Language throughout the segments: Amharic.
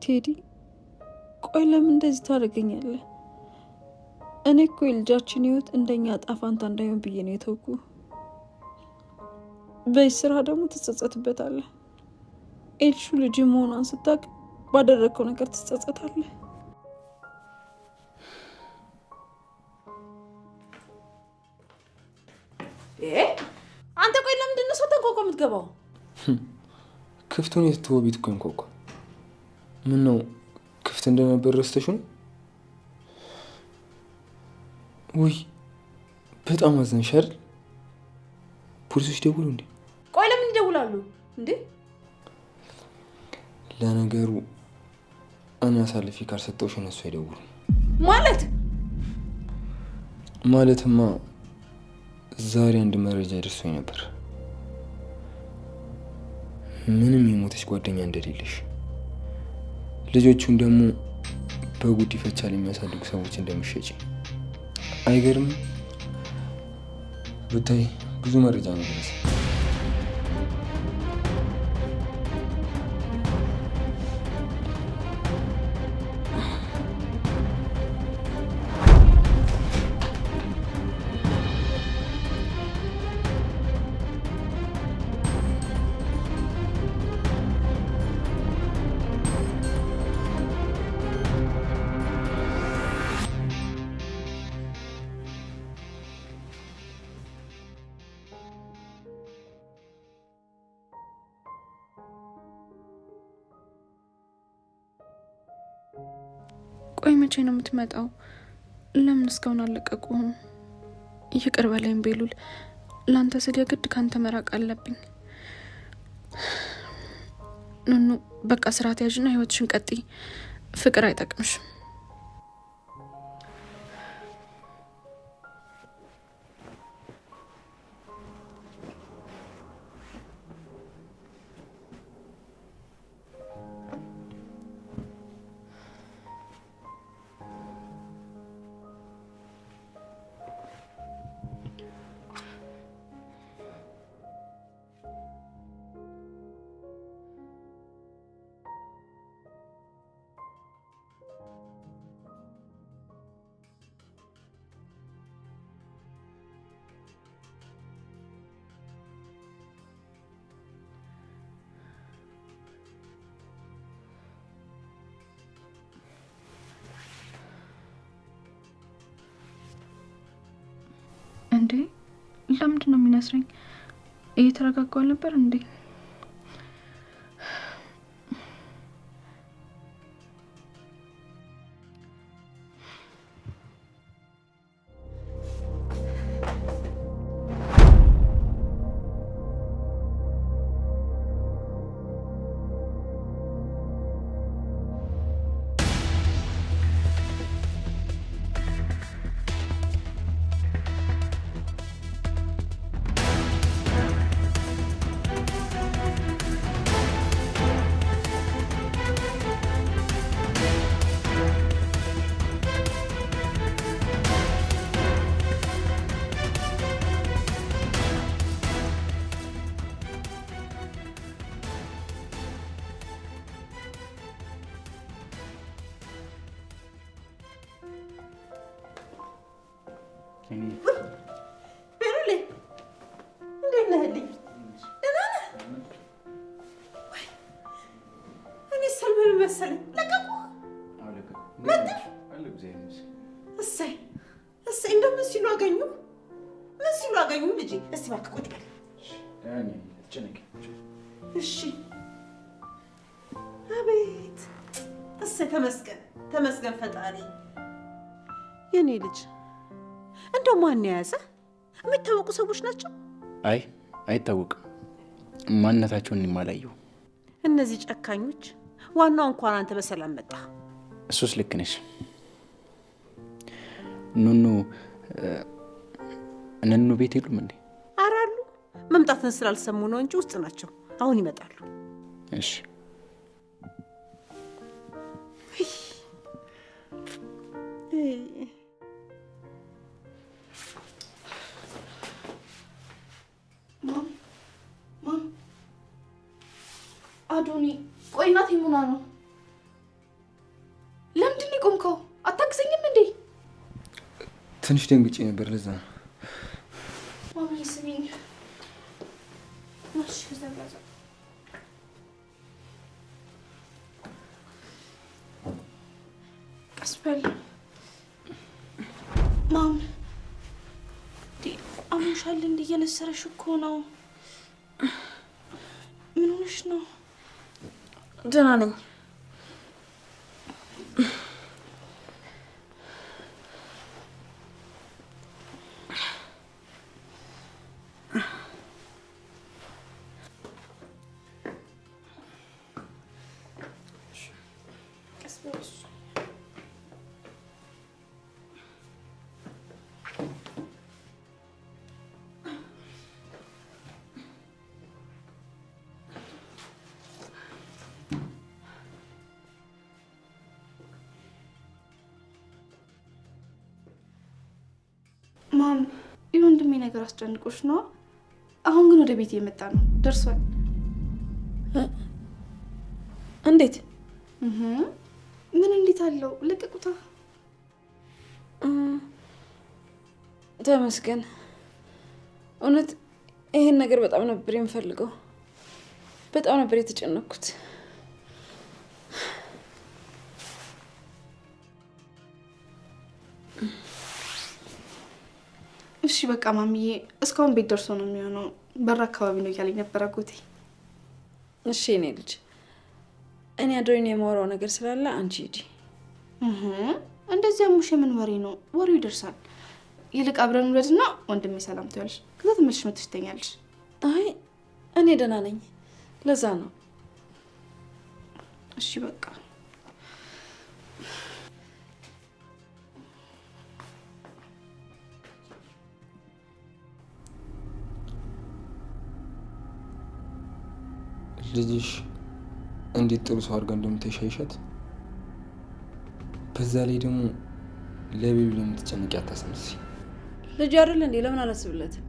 ቴዲ ቆይ ለምን እንደዚህ ታደርገኛለህ? እኔ እኮ የልጃችን ህይወት እንደኛ ጣፋንታ እንዳይሆን ብዬ ነው የተውኩ። በስራ ደግሞ ትጸጸትበታለህ። ኤልሹ ልጅ መሆኗን ስታውቅ ባደረከው ነገር ትጸጸታለህ። አንተ ቆይ ለምንድን ነው ሰው ተንቆቆ የምትገባው? ክፍቱን የተተወው ቤት እኮ እንቆቆ። ምን ነው ክፍት እንደነበር ረስተሽ ነው? ውይ በጣም አዘንሽ አይደል? ፖሊሶች ደውሉ እንዴ? ቆይ ለምን ይደውላሉ እንዴ? ለነገሩ እኔ አሳልፌ ካልሰጠሁሽ እነሱ አይደውሉ። ማለትማ ዛሬ አንድ መረጃ ደርሶኝ ነበር። ምንም የሞተች ጓደኛ እንደሌለሽ፣ ልጆቹን ደግሞ በጉዲፈቻ የሚያሳድጉ ሰዎች እንደምትሸጪ። አይገርም? ብታይ ብዙ መረጃ ነው ደረሰ። ቆይ መቼ ነው የምትመጣው? ለምን እስካሁን አለቀቁም? ይቅር በለኝ ቤሉል፣ ላንተ ስል የግድ ካንተ መራቅ አለብኝ። ኑኑ በቃ ስርዓት ያዥና ህይወትሽን ቀጥይ። ፍቅር አይጠቅምሽም። እንዴ ለምንድን ነው የሚነስረኝ? እየተረጋጋው ነበር እንዴ? ቤሉል እንዴት ነህልኝ? ደህና ነህ? እኔ ሰልበል መሰለኝ። ለቀቁ መጣ። እሰይ እሰይ፣ እንደምን ሲሉ አገኙ? ምን ሲሉ አገኙ? ልጄ እስቲ እባክህ ቁጭ በል። እሺ አቤት፣ እሰይ ተመስገን ተመስገን ፈጣሪ። የኔ ልጅ እንደው ማን ያዘ? የሚታወቁ ሰዎች ናቸው? አይ አይታወቅም፣ ማንነታቸውን እንማላየው። እነዚህ ጨካኞች። ዋናው እንኳን አንተ በሰላም መጣ። እሱስ ልክ ነሽ ኑኑ። እነኑ ቤት የሉም እንዴ? አራሉ መምጣትን ስላልሰሙ ነው እንጂ ውስጥ ናቸው። አሁን ይመጣሉ። እሺ አዶኒ ቆይ እናቴ ሙና ነው ትንሽ ደንግጬ ነበር ለዛ ነው። ማሚ ስሚኝ። ማሽ ከዘጋዛ ቀስበል ማም አሙሻል እንደ እየነሰረሽ እኮ ነው። ምን ሆነሽ ነው? ደህና ነኝ። ማም የወንድሜ ነገር አስጨንቆሽ ነው? አሁን ግን ወደ ቤት እየመጣ ነው። ደርሷል። እንዴት? ምን እንዴት አለው? ለቀቁታ። ተመስገን። እውነት ይሄን ነገር በጣም ነበር የምፈልገው። በጣም ነበር የተጨነኩት። እሺ በቃ ማሚዬ፣ እስካሁን ቤት ደርሶ ነው የሚሆነው። በር አካባቢ ነው እያለኝ ነበር አጎቴ። እሺ እኔ ልጅ፣ እኔ አድሮኝ የማወራው ነገር ስላለ አንቺ ሂጂ። እንደዚያ ሙሽ ምን ወሬ ነው? ወሬው ይደርሳል። ይልቅ አብረን እንውለድና ወንድሜ ሰላም ትያለሽ። ከዛ ተመልሰሽ መጥተሽ ትተኛለሽ። አይ እኔ ደህና ነኝ። ለዛ ነው። እሺ በቃ ልጅሽ እንዴት ጥሩ ሰው አድርጋ እንደምትሻይሻት፣ በዛ ላይ ደግሞ ለቤቢ ለምትጨነቂ አታስመስይ። ልጅ አይደል እንዴ? ለምን አላስብለትም?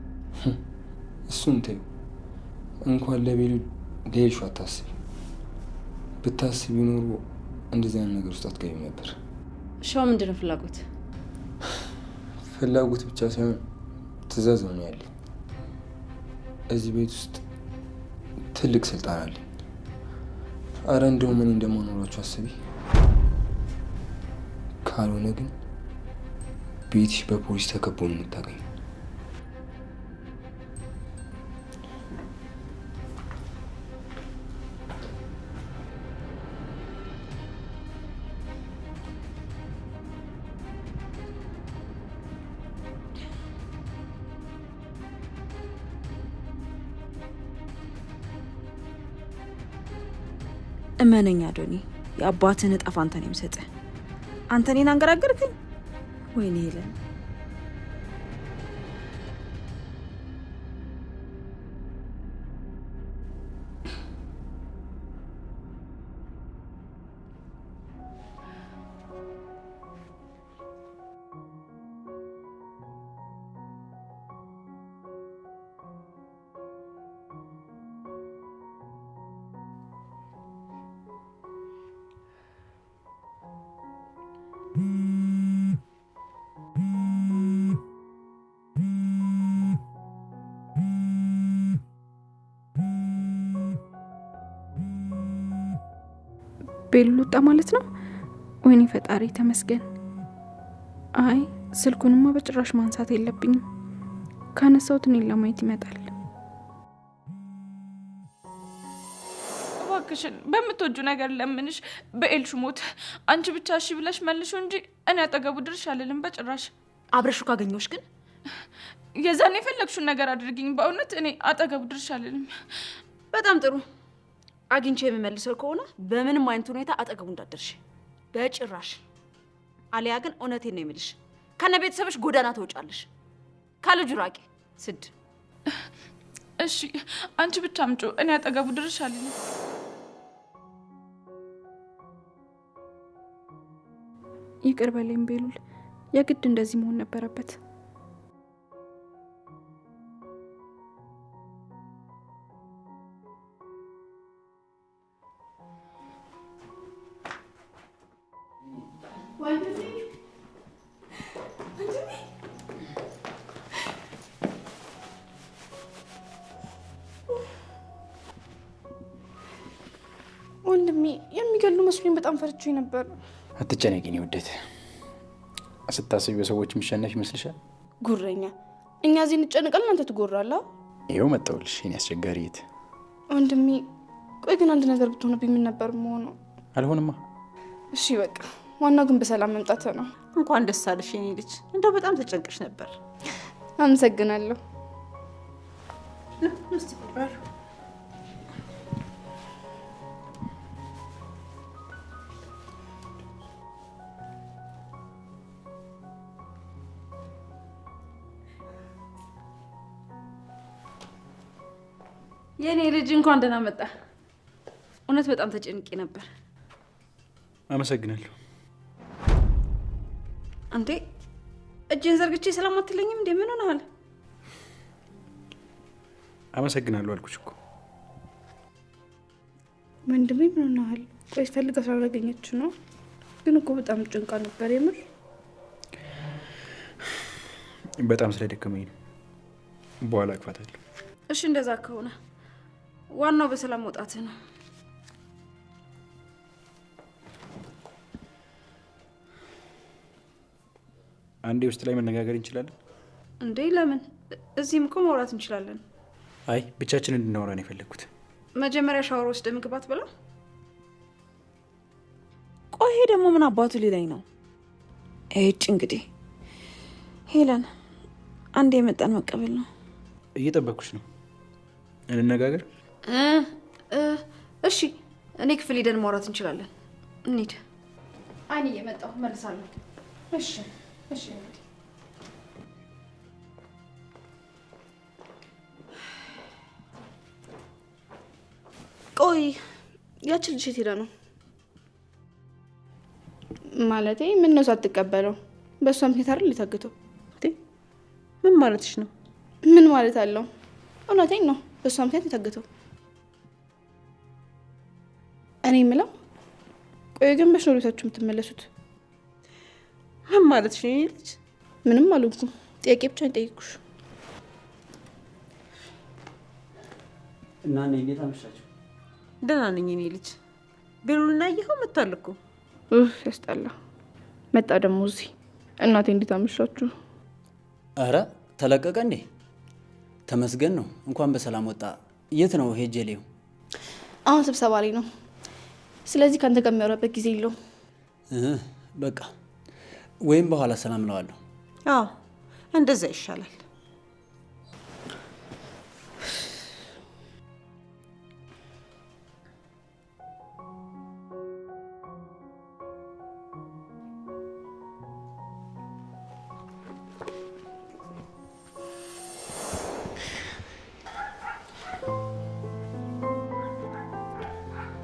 እሱን ተይው። እንኳን ለቤቢ ሌልሹ አታስቢ። ብታስቢ ኖሮ እንደዚህ አይነት ነገር ውስጥ አትገቢም ነበር። ሻው ምንድን ነው ፍላጎት? ፍላጎት ብቻ ሳይሆን ትዕዛዝ ነው ያለኝ። እዚህ ቤት ውስጥ ትልቅ ስልጣን አለኝ። አረ እንደው ምን እንደማኖራችሁ አስቢ። ካልሆነ ግን ቤትሽ በፖሊስ ተከቦ ነው የምታገኘው። እመነኛ ዶኒ፣ የአባትህን እጣ ፋንታ ነው የምሰጥህ። አንተ እኔን አንገራገርክኝ? ወይኔ ሄለን፣ ቤሉል ወጣ ማለት ነው? ወይኔ ፈጣሪ ተመስገን። አይ ስልኩንማ በጭራሽ ማንሳት የለብኝም። ካነሳሁት እኔን ለማየት ይመጣል። እባክሽን በምትወጁ ነገር ለምንሽ፣ በኤልሹ ሞት አንቺ ብቻ እሺ ብለሽ መልሹ እንጂ እኔ አጠገቡ ድርሽ አልልም በጭራሽ። አብረሹ ካገኘሁሽ ግን የዛኔ የፈለግሽውን ነገር አድርጊኝ። በእውነት እኔ አጠገቡ ድርሽ አልልም። በጣም ጥሩ። አግኝቼ የምመልሰው ከሆነ በምንም አይነት ሁኔታ አጠገቡ እንዳደርሽ በጭራሽ። አሊያ ግን እውነቴን ነው የምልሽ፣ ከነ ቤተሰብሽ ጎዳና ትወጫለሽ። ከልጁ ራቂ ስድ። እሺ አንቺ ብቻ አምጪ፣ እኔ አጠገቡ ድርሽ አልልም። ይቅር በለኝ ቤሉል፣ የግድ እንደዚህ መሆን ነበረበት። ወንድሜ የሚገሉ መስሎኝ በጣም ፈርቼ ነበር። አትጨነቂ የኔ ውዴት። ስታስቢ በሰዎች የሚሸነፍ ይመስልሻል? ጉረኛ። እኛ እዚህ እንጨነቃለን፣ አንተ ትጎራለህ። ይኸው መጣሁልሽ የኔ አስቸጋሪ እህት። ወንድሜ ቆይ ግን አንድ ነገር ብትሆንብኝ ምን ነበር መሆኑ? አልሆንማ። እሺ በቃ ዋናው ግን በሰላም መምጣት ነው። እንኳን ደስ አለሽ የኔ ልጅ። እንደው በጣም ተጨንቀሽ ነበር። አመሰግናለሁ። እስቲ ቁጥራሉ የኔ ልጅ እንኳን ደህና መጣ። እውነት በጣም ተጨንቄ ነበር። አመሰግናለሁ። አንተ እጄን ዘርግቼ ሰላም አትለኝም እንዴ? ምን ሆነሃል? አመሰግናለሁ አልኩሽ እኮ። ወንድሜ ምን ሆነሃል? ቆይ ፈልጋ ስላላገኘች ነው። ግን እኮ በጣም ጭንቃ ነበር የምር። በጣም ስለደከመኝ ነው። በኋላ አቅፋታለሁ። እሺ እንደዛ ከሆነ ዋናው በሰላም መውጣት ነው። አንዴ ውስጥ ላይ መነጋገር እንችላለን እንዴ? ለምን? እዚህም እኮ ማውራት እንችላለን። አይ ብቻችንን እንድናወራ ነው የፈለግኩት። መጀመሪያ ሻወር ወስደህ ምግብ አትበላ? ቆይ ይሄ ደግሞ ምን አባቱ ሊለኝ ነው? እጭ እንግዲህ ሄለን አንዴ የመጣን መቀበል ነው። እየጠበኩሽ ነው። እንነጋገር። እሺ እኔ ክፍል ሄደን ማውራት እንችላለን። እንሂድ። አይኔ እየመጣሁ መልሳለሁ። እሺ እሺ። እንግዲህ ቆይ ያቺ ልጅ የት ሄዳ ነው? ማለቴ ምን ነው ሳትቀበለው? በእሷ ምክንያት አይደል የታገተው? ምን ማለትሽ ነው? ምን ማለት አለው? እውነቴን ነው፣ በእሷ ምክንያት የታገተው። እኔ የምለው ቆይ ግን መች ነው ቤታችሁ የምትመለሱት? ምን ማለትሽ ነው ልጅ? ምንም አልኩኝ፣ ጥያቄ ብቻ ጠይቁሽ። እና እኔ እንዴት አመሻችሁ? ደህና ነኝ እኔ ልጅ። ቤሉልና ይኸው መጥቷል እኮ። ያስጠላ። መጣ ደግሞ እዚህ። እናቴ እንዴት አመሻችሁ? አረ ተለቀቀ እንዴ? ተመስገን ነው። እንኳን በሰላም ወጣ። የት ነው ሄጄ ሊው? አሁን ስብሰባ ላይ ነው። ስለዚህ ካንተ ጋር የሚያወራበት ጊዜ የለውም። በቃ ወይም በኋላ ሰላም እለዋለሁ። አዎ እንደዛ ይሻላል።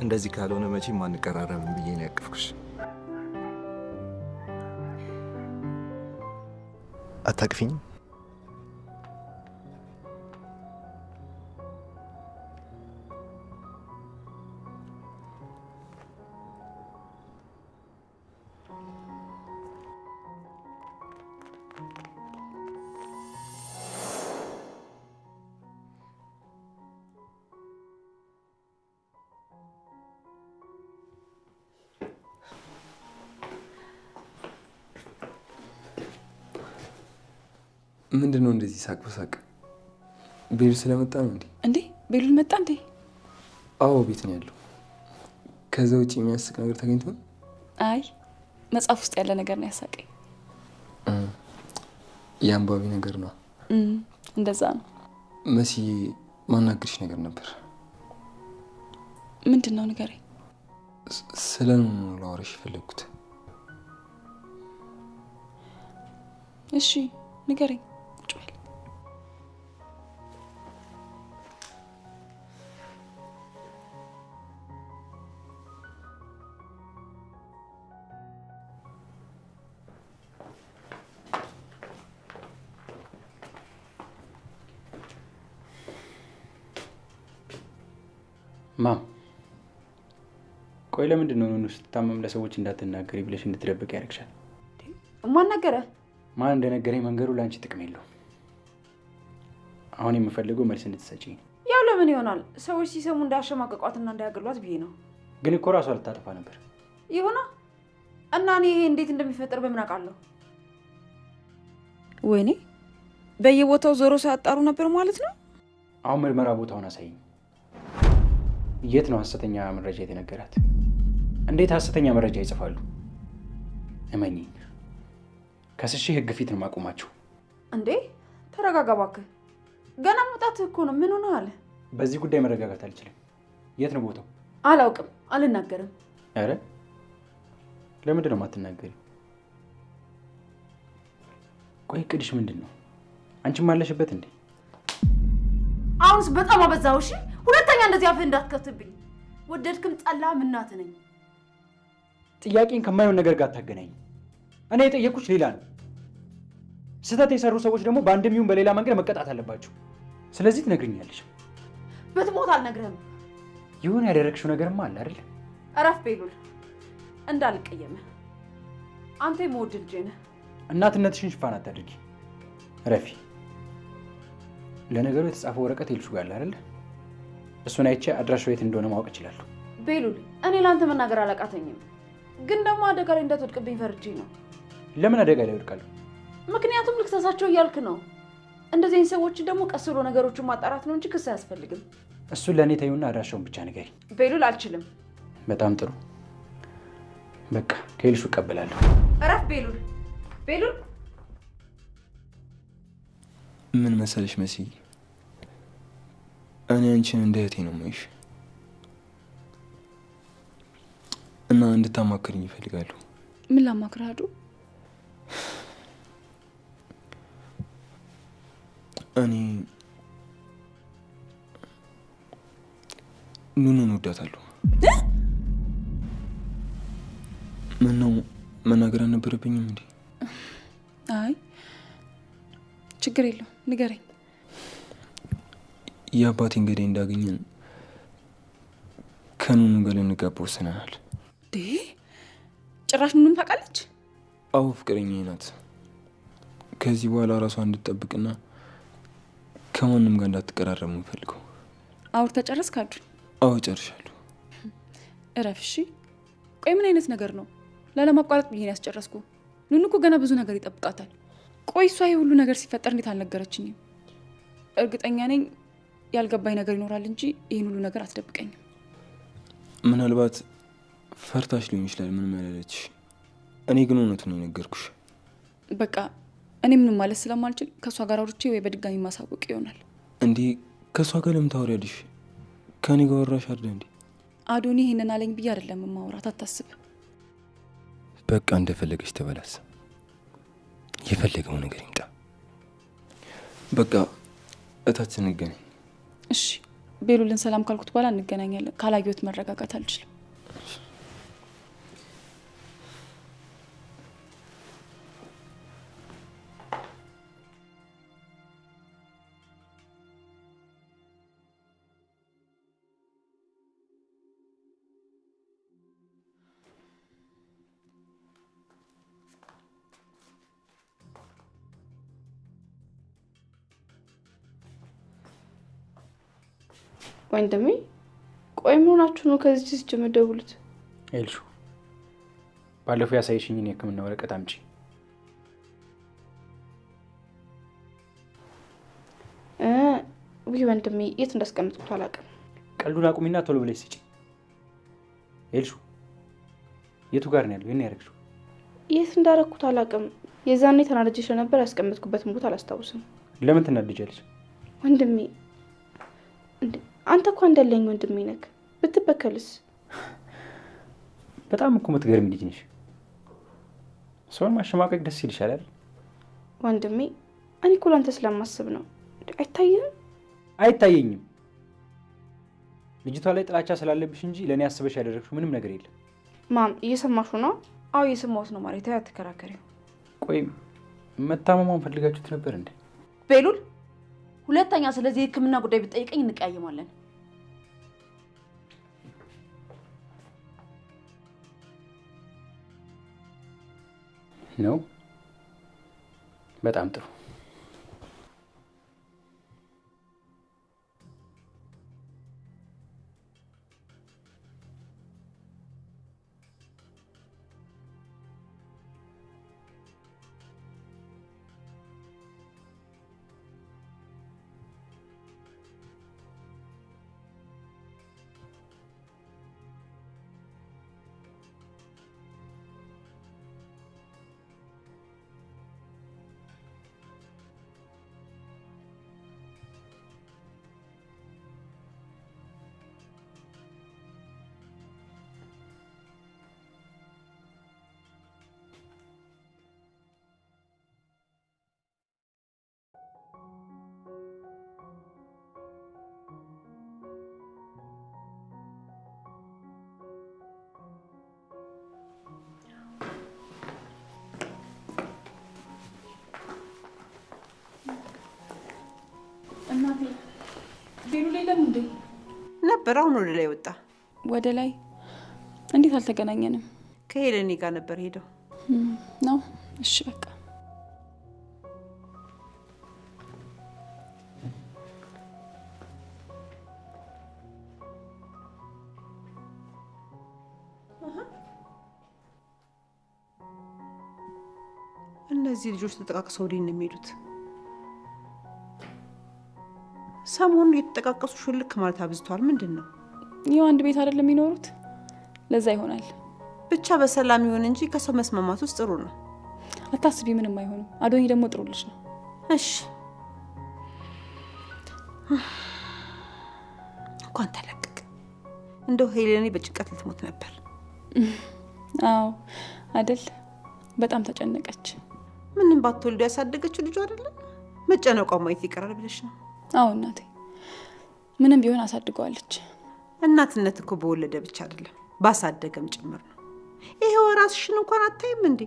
እንደዚህ ካልሆነ መቼም አንቀራረብም ብዬ ነው ያቀፍኩሽ። አታቅፊኝም? ምንድነው እንደዚህ ሳቅ በሳቅ? ቤሉ ስለመጣ ነው እንዴ? እንዴ ቤሉል መጣ እንዴ? አዎ ቤት ነው ያለው። ከዛ ውጭ የሚያስቅ ነገር ተገኝቶ? አይ መጽሐፍ ውስጥ ያለ ነገር ነው ያሳቀኝ። የአንባቢ ነገር ነው። እንደዛ ነው። መሲ ማናገርሽ ነገር ነበር። ምንድነው ንገረኝ። ስለምን ነው ላወራሽ የፈለግኩት? እሺ ንገረኝ። ማም ቆይ ለምንድን ነው ኑኑ ስትታመም ለሰዎች እንዳትናገሪ ብለሽ እንድትደብቅ ያደርግሻል? ማን ነገረ? ማን እንደነገረኝ መንገሩ ለአንቺ ጥቅም የለውም። አሁን የምፈልገው መልስ እንድትሰጪኝ ነው። ያው ለምን ይሆናል? ሰዎች ሲሰሙ እንዳያሸማቀቋትና እንዳያገሏት ብዬ ነው። ግን እኮ ራሷ ልታጠፋ ነበር። ይሁና እና እኔ ይሄ እንዴት እንደሚፈጠር በምን አውቃለሁ? ወይኔ በየቦታው ዞሮ ሳያጣሩ ነበር ማለት ነው። አሁን ምርመራ ቦታውን አሳይኝ። የት ነው ሐሰተኛ መረጃ የተነገራት? እንዴት ሐሰተኛ መረጃ ይጽፋሉ? እመኚኝ፣ ከስሼ ህግ ፊት ነው ማቆማቸው። እንዴ ተረጋጋ እባክህ። ገና መውጣትህ እኮ ነው። ምን ሆነ አለ? በዚህ ጉዳይ መረጋጋት አልችልም። የት ነው ቦታው? አላውቅም፣ አልናገርም። አረ ለምንድን ነው የማትናገሪው? ቆይ እቅድሽ ምንድን ነው? አንቺም አለሽበት እንዴ? አሁንስ በጣም አበዛው። እሺ ሁለተኛ እንደዚህ አፍህ እንዳትከፍትብኝ። ወደድክም ጠላህም እናትህ ነኝ። ጥያቄን ከማይሆን ነገር ጋር ታገናኝ። እኔ የጠየኩሽ ሌላ ነው። ስህተት የሰሩ ሰዎች ደግሞ በአንድም ይሁን በሌላ መንገድ መቀጣት አለባቸው። ስለዚህ ትነግሪኛለሽ። ብትሞት አልነግርህም። ይሁን ያደረግሽው ነገርማ አለ አይደል? እረፍ ቤሉል፣ እንዳልቀየምህ። አንተ የምወድ ልጄ ነህ። እናትነትሽን ሽፋን አታድርጊ። ረፊ ለነገሩ የተጻፈው ወረቀት ይልሹ ጋር አይደል? እሱን አይቼ አድራሻው የት እንደሆነ ማወቅ እችላለሁ። ቤሉል እኔ ላንተ መናገር አላቃተኝም፣ ግን ደግሞ አደጋ ላይ እንዳትወድቅብኝ ፈርጄ ነው። ለምን አደጋ ላይ ወድቃለሁ? ምክንያቱም ልክሰሳቸው እያልክ ነው። እንደዚህ አይነት ሰዎች ደግሞ ቀስ ብሎ ነገሮችን ማጣራት ነው እንጂ ክስ አያስፈልግም። እሱን ለእኔ ተይውና አድራሻውን ብቻ ንገሪ። ቤሉል አልችልም። በጣም ጥሩ፣ በቃ ከይልሹ እቀበላለሁ። እረፍ ቤሉል። ቤሉል ምን መሰለሽ መሲ፣ እኔ አንቺን እንደ እህቴ ነው የማይሽ እና እንድታማክርኝ ይፈልጋለሁ። ምን ላማክርህ አዱ? እኔ ኑኑን እወዳታለሁ። ምን ነው መናገር አልነበረብኝም እንዴ? አይ ችግር የለውም ንገረኝ። የአባቴን ገዳይ እንዳገኘን ከኑኑ ጋር ልንጋባ ወስነናል። ጭራሽ ኑኑም ታውቃለች? አዎ ፍቅረኛዬ ናት። ከዚህ በኋላ ራሷን እንድትጠብቅና ከማንም ጋር እንዳትቀራረብ የምፈልገው። አውርተህ ጨረስክ አዱ? አዎ ጨርሻለሁ። እረፍ እሺ። ቆይ ምን አይነት ነገር ነው? ላለማቋረጥ ብዬ ያስጨረስኩ። ኑኑ እኮ ገና ብዙ ነገር ይጠብቃታል። ቆይ እሷ ይሄ ሁሉ ነገር ሲፈጠር እንዴት አልነገረችኝም? እርግጠኛ ነኝ ያልገባኝ ነገር ይኖራል እንጂ ይሄን ሁሉ ነገር አትደብቀኝም። ምናልባት ፈርታሽ ሊሆን ይችላል ምንም ያላለችሽ። እኔ ግን እውነቱን ነው የነገርኩሽ። በቃ እኔ ምንም ማለት ስለማልችል ከእሷ ጋር አውርቼ ወይ በድጋሚ ማሳወቅ ይሆናል። እንዴ ከእሷ ጋር ለምን ታወሪያለሽ? ከእኔ ጋር ወራሽ አይደል እንዴ? አዶኒ ይሄንን አለኝ ብዬ አይደለም ማውራት፣ አታስብ። በቃ እንደፈለገች ተበላስ። የፈለገው ነገር ይምጣ። በቃ እታች እንገናኝ። እሺ ቤሉልን ሰላም ካልኩት በኋላ እንገናኛለን። ካላየሁት መረጋጋት አልችልም። ወንድሜ ቆይ ምን ሆናችሁ ነው ከዚህ ሲጀመር ደውሉት? ኤልሹ ባለፈው ያሳይሽኝን የሕክምና ወረቀት አምጪ። ውይ ወንድሜ የት እንዳስቀምጥኩት አላውቅም። ቀልዱን አቁሚና ቶሎ ብለሽ ስጪ። ኤልሹ የቱ ጋር ነው ያለው? የኔ ያረግሽው? የት እንዳረኩት አላውቅም። የዛኔ ተናድጄ ስለነበር ያስቀምጥኩበትን ቦታ አላስታውስም። ለምን ትናድጃለሽ? ወንድሜ አንተ እኮ እንደለኝ ወንድሜ ነክ ብትበከልስ? በጣም እኮ የምትገርሚ ልጅ ነሽ። ሰውን ማሸማቀቅ ደስ ይልሻል አይደል? ወንድሜ እኔ እኮ ላንተ ስለማስብ ነው። አይታየህም? አይታየኝም። ልጅቷ ላይ ጥላቻ ስላለብሽ እንጂ ለእኔ አስበሽ ያደረግሽው ምንም ነገር የለም። ማም እየሰማሽው ነው? አዎ እየሰማሁት ነው ማለት አትከራከሪው። ቆይ መታመሟን ፈልጋችሁት ነበር እንዴ? ቤሉል ሁለተኛ ስለዚህ የሕክምና ጉዳይ ብትጠይቀኝ እንቀያየማለን። ነው በጣም ጥሩ። እናቴ ቤሉ ላይ ለምን እንዴ ነበር? አሁን ወደ ላይ ወጣ። ወደ ላይ? እንዴት አልተገናኘንም? ከሄለኔ ጋር ነበር ሄደው ነው። እሺ በቃ እነዚህ ልጆች ተጠቃቅሰው ወዲህ ነው የሚሄዱት። ሰሞኑን የተጠቃቀሱ ሽልክ ማለት አብዝቷል። ምንድን ነው? ይኸው አንድ ቤት አይደለም የሚኖሩት፣ ለዛ ይሆናል። ብቻ በሰላም ይሁን እንጂ ከሰው መስማማት ውስጥ ጥሩ ነው። አታስቢ፣ ምንም አይሆንም። አዶኒ ደግሞ ጥሩ ልጅ ነው። እሺ እንኳን ተለቀቀ። እንደው ሄሌኔ በጭንቀት ልትሞት ነበር። አዎ አይደል? በጣም ተጨነቀች። ምንም ባትወልዱ ያሳደገችው ልጅ አይደለም። መጨነቋ ማየት ይቀራል ብለሽ ነው? አዎ እናቴ፣ ምንም ቢሆን አሳድገዋለች። እናትነት እኮ በወለደ ብቻ አይደለም ባሳደገም ጭምር ነው። ይሄው ራስሽን እንኳን አታይም እንዴ?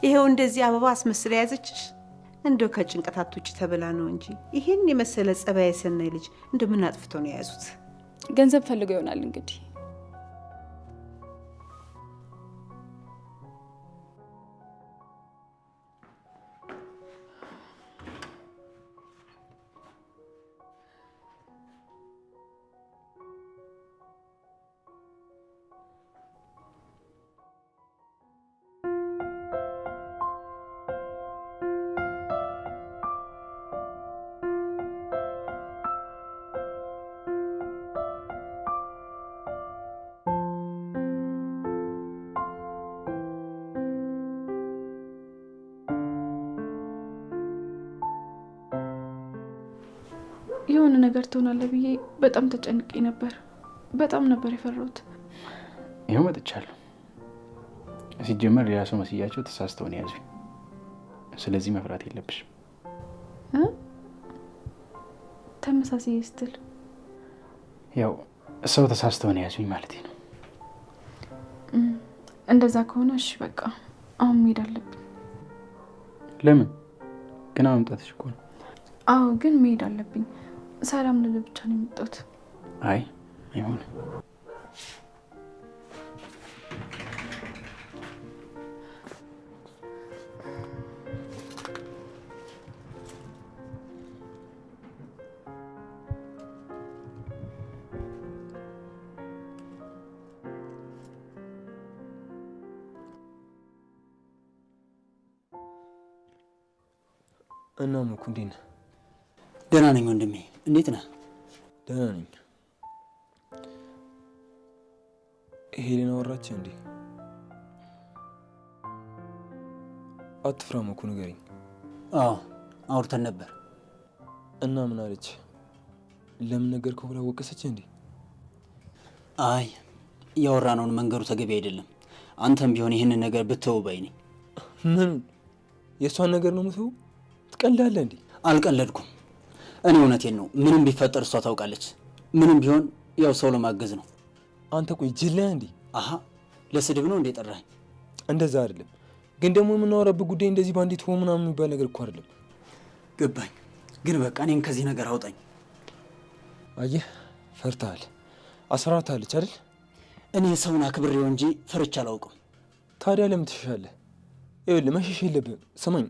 ይሄው እንደዚህ አበባ አስመስላ ያዘችሽ። እንደው ከጭንቀት አትውጪ ተብላ ነው እንጂ ይሄን የመሰለ ጸባይ ሰናይ ልጅ እንደምን አጥፍቶ ነው የያዙት? ገንዘብ ፈልገው ይሆናል እንግዲህ። የሆነ ነገር ትሆናለህ ብዬ በጣም ተጨንቄ ነበር። በጣም ነበር የፈራሁት። ይኸው መጥቻለሁ። ሲጀመር ሌላ ሰው መስያቸው ተሳስተው ነው ያዙኝ። ስለዚህ መፍራት የለብሽም። ተመሳሳይ ስትል ያው ሰው ተሳስተው ነው ያዙኝ ማለት ነው። እንደዛ ከሆነ እሺ በቃ አሁን መሄድ አለብኝ። ለምን? ገና መምጣትሽ እኮ ነው። አዎ ግን መሄድ አለብኝ። ሰላም ልል ብቻ ነው የመጣሁት። አይ አይሆን። እና ሙኩ እንዴት ነህ? ደህና ነኝ ወንድሜ። እንዴት ነህ? ደህና ነኝ። ሄሌና ወራች እንዴ? አትፍራ ሙኩ፣ ንገረኝ። አዎ አውርተን ነበር። እና ምን አለች? ለምን ነገርከው ብላ ወቀሰች እንዴ? አይ ያወራነውን መንገሩ ተገቢ አይደለም። አንተም ቢሆን ይህንን ነገር ብትተው ባይ ነኝ። ምን? የእሷን ነገር ነው የምትተው? ትቀልዳለህ እንዴ? አልቀለድኩም። እኔ እውነቴን ነው። ምንም ቢፈጠር እሷ ታውቃለች። ምንም ቢሆን ያው ሰው ለማገዝ ነው። አንተ ቆይ ጅል ነህ እንዴ? አሃ ለስድብ ነው እንዴ ጠራኝ? እንደዛ አይደለም። ግን ደግሞ የምናወራበት ጉዳይ እንደዚህ ባንዲት ሆ ምናምን የሚባል ነገር እኮ አይደለም። ገባኝ። ግን በቃ እኔን ከዚህ ነገር አውጣኝ። አየህ፣ ፈርተሃል። አስፈራርታለች አይደል? እኔ ሰውን አክብሬው እንጂ ፈርቻ አላውቅም። ታዲያ ለምን ትሸሻለህ? ይኸውልህ መሸሽ የለብህም። ስማኝ፣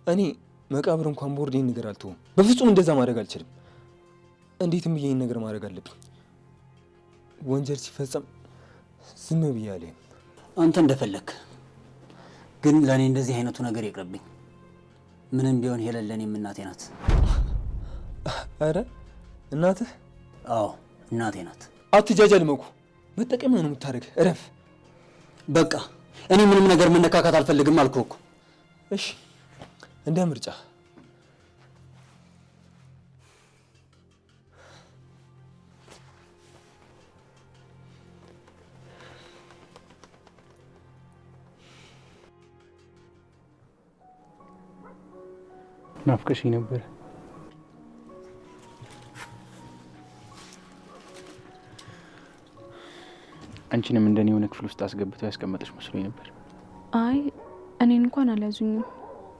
እኔ መቃብር እንኳን ቦርድ ይህን ነገር አልተውም። በፍጹም እንደዛ ማድረግ አልችልም። እንዴትም ብዬ ይህን ነገር ማድረግ አለብኝ። ወንጀል ሲፈጸም ዝም ብዬ አልሄድም። አንተ እንደፈለክ፣ ግን ለእኔ እንደዚህ አይነቱ ነገር ይቅርብኝ። ምንም ቢሆን ሄለን ለእኔም እናቴ ናት። አረ እናትህ? አዎ እናቴ ናት። አትጃጃል መኩ፣ መጠቀሚያ ነው የምታደርግ። እረፍ በቃ። እኔ ምንም ነገር መነካካት አልፈልግም አልኩህ እኮ። እሺ እንደ ምርጫ። ናፍቀሽኝ ነበር። አንቺንም እንደኔ የሆነ ክፍል ውስጥ አስገብተው ያስቀመጠሽ መስሎኝ ነበር። አይ እኔን እንኳን አልያዙኝም።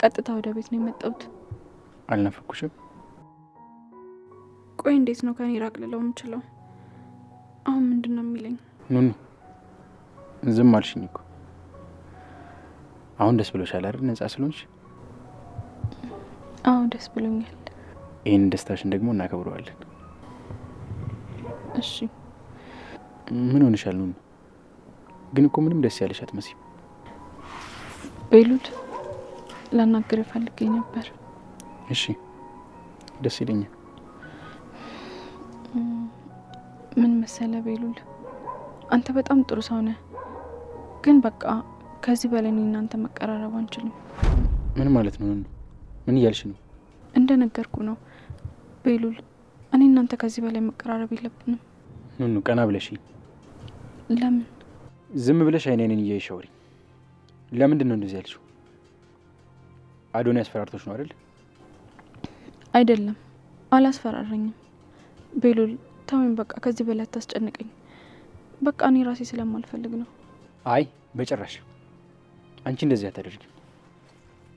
ቀጥታ ወደ ቤት ነው የመጣሁት። አልናፈኩሽም? ቆይ እንዴት ነው ከኔ ራቅ ልለው የምችለው? አሁን ምንድን ነው የሚለኝ? ኑኑ ዝም አልሽኝ እኮ። አሁን ደስ ብሎሻል አይደል? ነጻ ስለሆንሽ? አዎ ደስ ብሎኛል። ይህን ደስታሽን ደግሞ እናከብረዋለን። እሺ። ምን ሆነሻል ኑኑ? ግን እኮ ምንም ደስ ያለሽ አትመስይም። ቤሉል ላናግር ፈልጌ ነበር። እሺ ደስ ይለኛል። ምን መሰለ ቤሉል፣ አንተ በጣም ጥሩ ሰው ነህ፣ ግን በቃ ከዚህ በላይ እኔ እናንተ መቀራረብ አንችልም። ምን ማለት ነው? ምን እያልሽ ነው? እንደነገርኩ ነው ቤሉል፣ እኔ እናንተ ከዚህ በላይ መቀራረብ የለብንም። ኑኑ ቀና ብለሽ። ለምን? ዝም ብለሽ አይኔን እያየሽ አውሪ። ለምንድን ነው እንደዚህ ያልሽው? አዶኒ አስፈራርቶሽ ነው አይደል? አይደለም፣ አላስፈራረኝም። ቤሉል ተወኝ በቃ፣ ከዚህ በላይ አታስጨንቀኝ። በቃ እኔ ራሴ ስለማልፈልግ ነው። አይ በጭራሽ፣ አንቺ እንደዚህ አታደርጊም።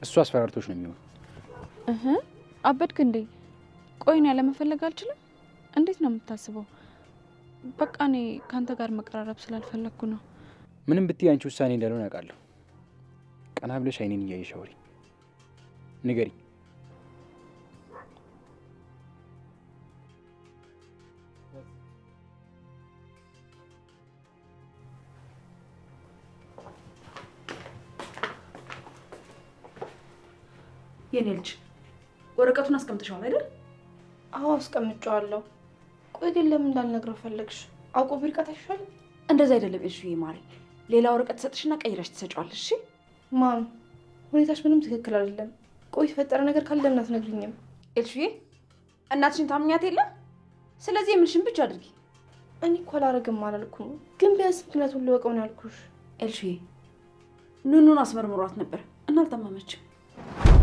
እሱ አስፈራርቶሽ ነው የሚሆነው። አበድክ እንዴ? ቆይ ነው ያለመፈለግ አልችልም? እንዴት ነው የምታስበው? በቃ እኔ ካንተ ጋር መቀራረብ ስላልፈለግኩ ነው። ምንም ብትይ አንቺ ውሳኔ እንዳልሆነ አውቃለሁ። ቀና ብለሽ አይኔን እያየሽ አውሪ። ንገሪ። የኔ ልጅ ወረቀቱን አስቀምጥሻል አይደል? አዎ አስቀምጫለሁ። ቆይ ግን ለምን እንዳልነግረው ፈለግሽ? አውቆ ቢርቀት አይሻል? እንደዛ አይደለም ኤልሹዬ ማሪ፣ ሌላ ወረቀት ሰጥሽና ቀይረሽ ትሰጫዋለሽ። እሺ ማም፣ ሁኔታሽ ምንም ትክክል አይደለም። ቆይ የተፈጠረ ነገር ካለ ለምን አትነግሪኝም? ኤልሹዬ እናትሽን ታምኛት የለ? ስለዚህ የምልሽን ብቻ አድርጊ። እኔ እኮ አላረግም አላልኩም፣ ግን ቢያንስ ምክንያቱን ልወቀው ነው ያልኩሽ። ኤልሹዬ ኑኑን አስመርምሯት ነበር እና አልታመመችም።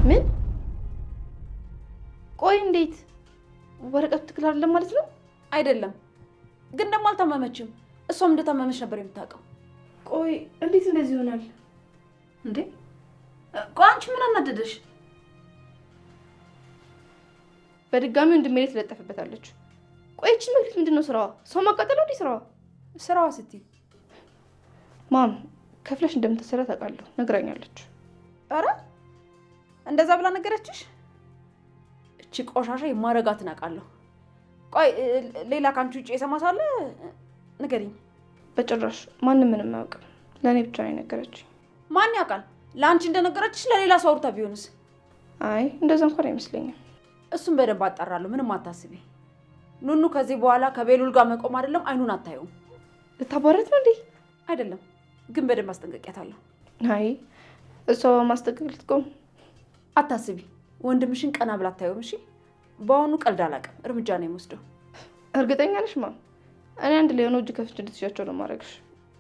ምን? ቆይ እንዴት? ወረቀቱ ትክክል አይደለም ማለት ነው? አይደለም፣ ግን ደግሞ አልታመመችም። እሷም እንደታመመች ነበር የምታውቀው። ቆይ እንዴት እንደዚህ ይሆናል እንዴ? ቆይ አንቺ ምን አናደደሽ? በድጋሚ ወንድሜ ላይ ትለጠፍበታለች። ቆይ እቺ ምክንያት ምንድነው? ስራዋ ሰው ማቃጠል ነው? ስራዋ ስራዋ ስትይ ማም ከፍለሽ እንደምትሰራ ታውቃለሁ፣ ነግራኛለች። ኧረ እንደዛ ብላ ነገረችሽ? እቺ ቆሻሻ የማረጋትን አውቃለሁ። ቆይ ሌላ ካንቺ ውጪ የሰማሳለ ንገሪኝ። በጭራሽ ማንም ምንም አያውቅም። ለእኔ ብቻ ነው የነገረችኝ። ማን ያውቃል? ለአንቺ እንደነገረችሽ ለሌላ ሰው አውርታ ቢሆንስ? አይ እንደዛ እንኳን አይመስለኝም። እሱን በደንብ አጣራለሁ፣ ምንም አታስቢ። ኑኑ ከዚህ በኋላ ከቤሉል ጋር መቆም አይደለም አይኑን አታየውም። ልታባረት ነው እንዴ? አይደለም፣ ግን በደንብ አስጠንቀቂያታለሁ። አይ እሷ ማስጠንቀቅ ልትቆም አታስቢ። ወንድምሽን ቀና ብላ አታየውም። እሺ በአሁኑ ቀልድ አላውቅም፣ እርምጃ ነው የምወስደው። እርግጠኛ ነሽ ማም? እኔ አንድ ላይ ሆኖ እጅ ከፍንጅ እንድትሻቸው ነው ማድረግሽ።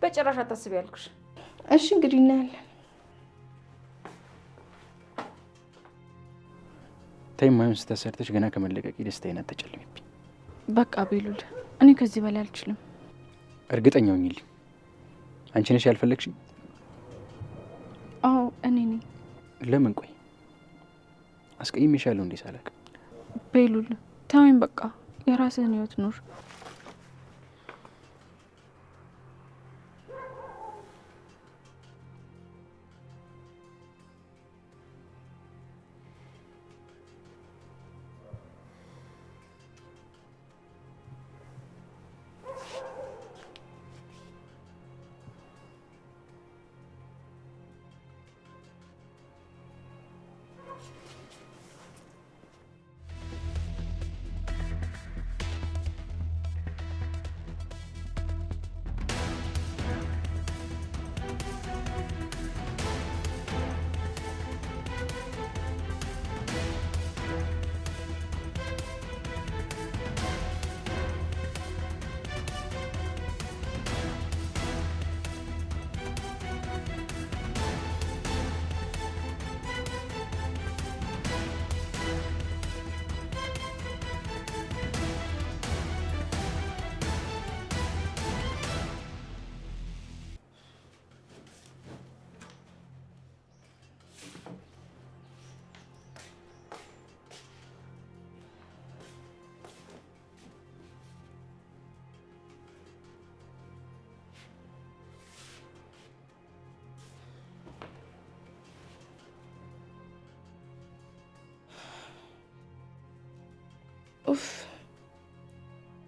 በጭራሽ አታስቢ ያልኩሽ። እሺ እንግዲህ እናያለን። ታይማዩን ስተሰርተሽ ገና ከመለቀቂ ደስታዬን አትጨልሚብኝ። በቃ ቤሉል፣ እኔ ከዚህ በላይ አልችልም። እርግጠኛ ሁኚልኝ። አንቺ ነሽ ያልፈለግሽኝ? አዎ እኔ ነኝ። ለምን? ቆይ አስቀይሜሻለሁ እንዴ ሳላውቅ? ቤሉል ተወኝ በቃ፣ የራስህን ህይወት ኑር። ኡፍ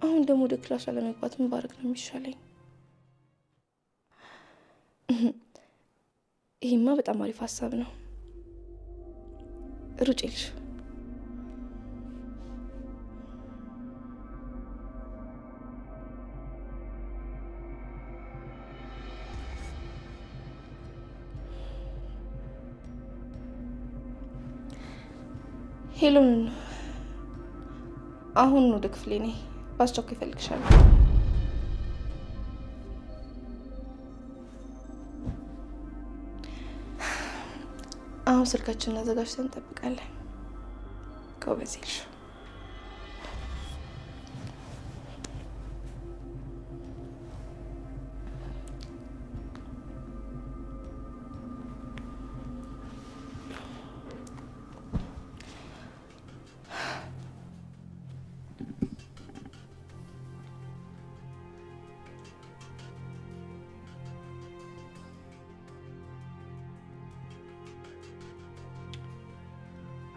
አሁን ደግሞ ወደ ክላስ ለመግባት ምን ባረግ ነው የሚሻለኝ? ይሄማ በጣም አሪፍ ሀሳብ ነው። ሩጭ ልሽ ሄሎን አሁን ወደ ክፍሌ ነኝ። በአስቸኳይ እፈልግሻለሁ። አሁን ስልካችንን አዘጋጅተን እንጠብቃለን። ጎበዝ ልሽ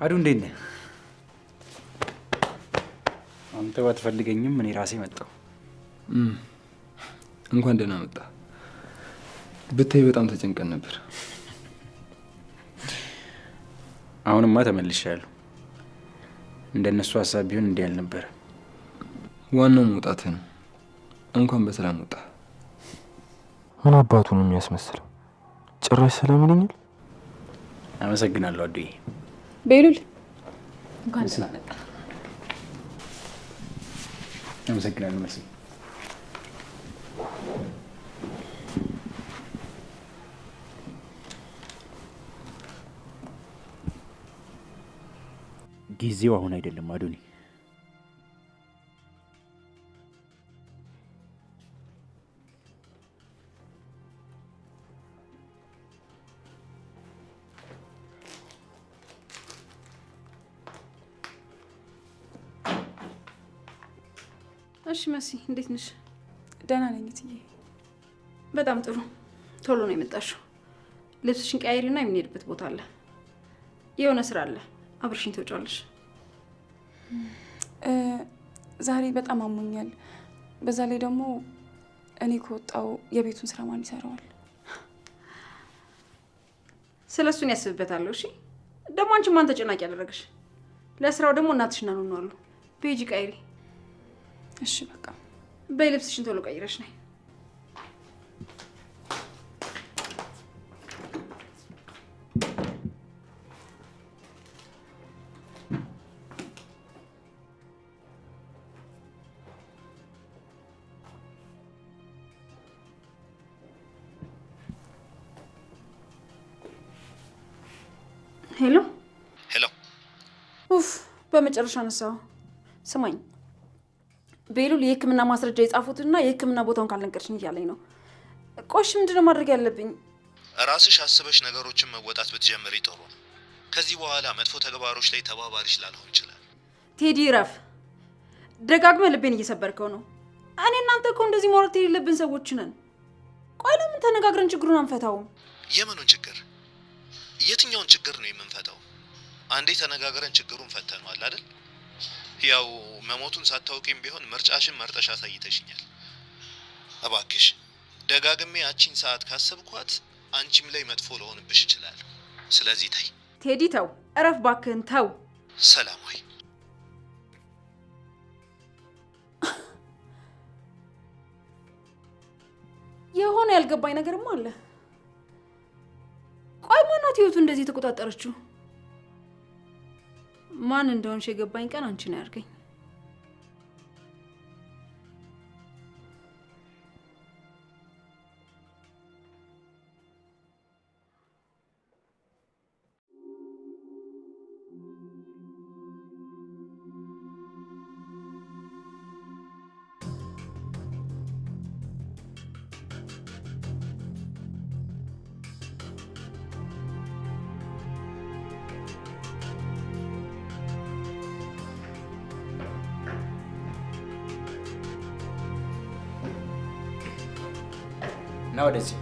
አዱ እንዴት ነህ? አንተ ባትፈልገኝም እኔ ራሴ መጣሁ። እንኳን ደህና መጣ። ብታይ በጣም ተጨንቀን ነበር። አሁንማ ተመልሻለሁ። እንደነሱ ሀሳብ ቢሆን እንዲህ አልነበረ። ዋናው መውጣትህ ነው። እንኳን በሰላም ወጣ። ምን አባቱ ነው የሚያስመስለው? ጭራሽ ሰላም ይለኛል። አመሰግናለሁ አዱዬ። ቤሉል እንኳን ደህና መጣ። አመሰግናለሁ መሲ። ጊዜው አሁን አይደለም አዶኒ። እሺ መሲ እንዴት ነሽ? ደህና ነኝ እትዬ። በጣም ጥሩ። ቶሎ ነው የመጣሽው። ልብስሽን ቀያይሪና የምንሄድበት ቦታ አለ። የሆነ ስራ አለ። አብርሽኝ ትወጫለሽ። ዛሬ በጣም አሞኛል። በዛ ላይ ደግሞ እኔ ከወጣው የቤቱን ስራ ማን ይሰራዋል? ስለሱን ያስብበታለሁ። እሺ ደግሞ አንቺ ማን ተጨናቂ ያደረገሽ? ለስራው ደግሞ እናትሽና ነው አሉ። ፔጂ ቀይሪ። እሺ በቃ በይ ልብስሽን ቶሎ ቀይረሽ ነይ። ሄሎ ሄሎ። ኡፍ በመጨረሻ ነሳው። ስማኝ ቤሉል የህክምና ማስረጃ የጻፉትና የህክምና ቦታውን ካልነገርሽኝ እያለኝ ነው። ቆሽ ምንድነው ማድረግ ያለብኝ? ራስሽ አስበሽ ነገሮችን መወጣት ብትጀምሪ ጥሩ። ከዚህ በኋላ መጥፎ ተግባሮች ላይ ተባባሪሽ ላልሆን ይችላል። ቴዲ ረፍ። ደጋግመ ልቤን እየሰበርከው ነው። እኔ እናንተ እኮ እንደዚህ ማውራት የሌለብን ሰዎች ነን። ቆይ ለምን ተነጋግረን ችግሩን አንፈታውም? የምኑን ችግር? የትኛውን ችግር ነው የምንፈታው? አንዴ ተነጋግረን ችግሩን ፈተነዋል አይደል? ያው መሞቱን ሳታውቂም ቢሆን ምርጫሽን መርጠሽ አሳይተሽኛል። እባክሽ ደጋግሜ ያቺን ሰዓት ካሰብኳት አንቺም ላይ መጥፎ ልሆንብሽ ይችላል። ስለዚህ ተይ ቴዲ ተው፣ እረፍ ባክህን ተው። ሰላም ሆይ የሆነ ያልገባኝ ነገርም አለ። ቆይ ማናት ህይወቱ እንደዚህ ተቆጣጠረችው? ማን እንደሆንሽ የገባኝ ቀን አንቺ ነው ያርገኝ። ና ወደዚህ።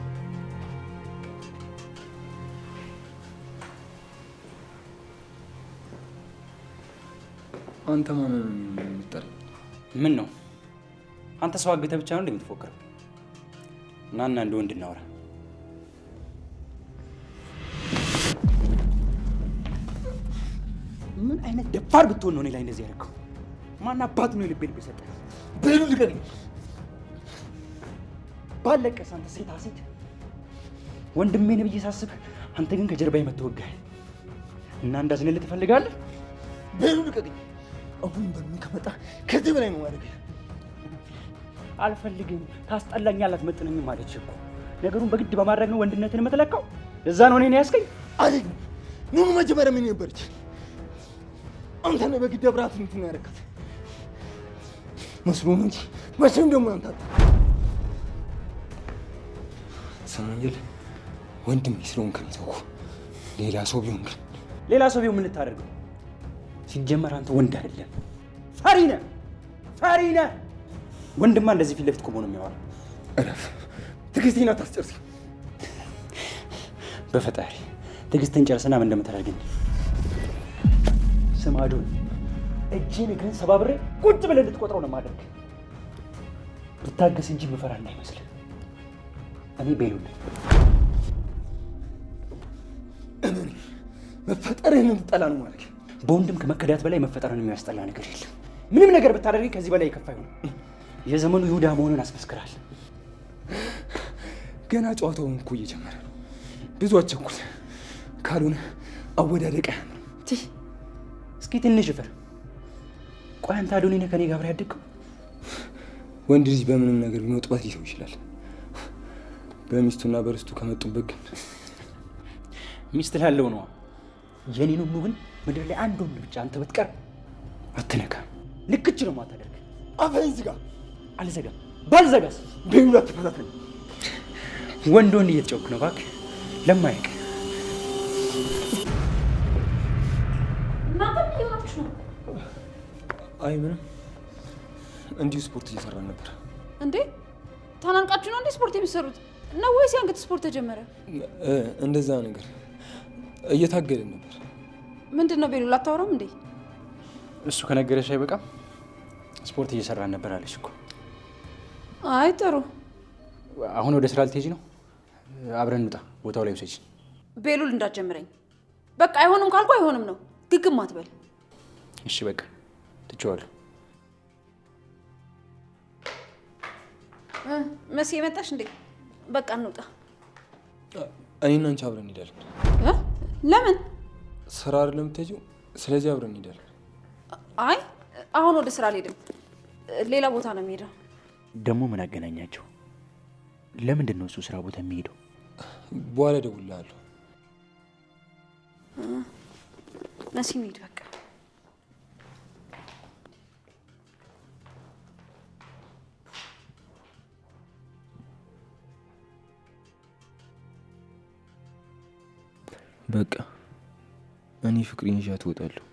አንተ ማንን የምትጠራኝ? ምን ነው አንተ ሰው አግተህ ብቻ ነው እንደምትፎክረው? ናና እንደ ወንድ እናውራ። ምን አይነት ደፋር ብትሆን ነው እኔ ላይ እንደዚህ ያደረገው? ማን አባት ነው የልቤ ልብ የሰጠህ? በሉ ልቀቀኝ። ባለቀስ አንተ ሴታ ሴት ወንድሜን ብዬ ሳስብ አንተ ግን ከጀርባዬ መተወጋህ እና እንዳዝንልህ ትፈልጋለህ? በሉ ልቀቀኝ። አሁን በሉ ከመጣ ከዚህ በላይ ነው ማለት። አልፈልግም፣ ታስጠላኛለህ፣ አትመጥነኝም አለች እኮ። ነገሩን በግድ በማድረግ ነው ወንድነትን የምትለካው? ለዛ ነው እኔን ያስከኝ አይደል? ኑኑ መጀመሪያ ምን ነበረች? አንተ ነህ በግድ አብራት እንትን ያደረካት መስሎ ነው እንጂ መቼም ደግሞ አንተ ሰማኝል ወንድም ስለሆንክ ነው ተውኩ። ሌላ ሰው ቢሆን ግን ሌላ ሰው ቢሆን ምን ልታደርገው? ሲጀመር አንተ ወንድ አይደለም፣ ፈሪ ነህ፣ ፈሪ ነህ። ወንድማ እንደዚህ ፊት ለፊት ቆሞ ነው የሚያወራው። እረፍ፣ ትዕግስቴን አታስጨርስ። በፈጣሪ ትዕግስትን ጨርስና ምን እንደምታደርገኝ ስማ አዶን፣ እጅን እግርን ሰባብሬ ቁጭ ብለህ እንድትቆጥረው ነው የማደርግ። ብታገስ እንጂ ምፈራ እንዳይመስልህ። እኔ ቤሉል እኔ መፈጠርህን እንድጠላ ነው ማለት። በወንድም ከመከዳት በላይ መፈጠርን የሚያስጠላ ነገር የለም። ምንም ነገር ብታደርገኝ ከዚህ በላይ የከፋ ይሆናል። የዘመኑ ይሁዳ መሆኑን አስመስክራል። ገና ጨዋታውን እኮ እየጀመረ ነው። ብዙ አቸኩል፣ ካልሆነ አወዳደቀ። እስኪ ትንሽ ፍር። ቆይ አንተ አዶኒ ነህ ከኔ ጋር ያደግከው? ወንድ ልጅ በምንም ነገር ቢመጡበት ሊተው ይችላል። በሚስቱና በርስቱ ከመጡበት ግን ሚስት ላለው ነው። የኔን ሁሉ ግን ምድር ላይ አንድ ወንድ ብቻ አንተ ብትቀር አትነካም። ልክች ነው ማታደርግ። አፈን ዝጋ። አልዘጋም። ባልዘጋስ በሚሉ አትፈታተኝ። ወንድ ወንድ እየተጨውክ ነው እባክህ ለማያውቅ። እናንተ ምን እየሆናችሁ ነው? አይ ምንም፣ እንዲሁ ስፖርት እየሰራን ነበር። እንዴ ታናንቃችሁ ነው እንዴ ስፖርት የሚሰሩት? ነው ወይስ ያንገት ስፖርት ተጀመረ? እንደዛ ነገር እየታገልን ነበር። ምንድን ነው ቤሉል አታወራም እንዴ? እሱ ከነገረሽ አይበቃም? ስፖርት እየሰራን ነበር አለሽ እኮ። አይ ጥሩ። አሁን ወደ ስራ ልትሄጂ ነው? አብረን እንውጣ፣ ቦታው ላይ ውሰጂ። ቤሉል እንዳትጀምረኝ በቃ። አይሆንም ካልኩ አይሆንም ነው፣ ግግም አትበል። እሺ በቃ ትቼዋለሁ። መሲ የመጣሽ እንዴ? በቃ እንውጣ። እኔና አንቺ አብረን እንሄዳለን። ለምን? ስራ አይደለም የምትሄጂው? ስለዚህ አብረን እንሄዳለን። አይ አሁን ወደ ስራ አልሄድም፣ ሌላ ቦታ ነው የምሄደው። ደግሞ ምን አገናኛቸው? ለምንድን ነው እሱ ስራ ቦታ የሚሄደው? በኋላ እደውልልሃለሁ። መሲ እንሂድ በቃ። በቃ እኔ ፍቅሬን ይዣት እወጣለሁ።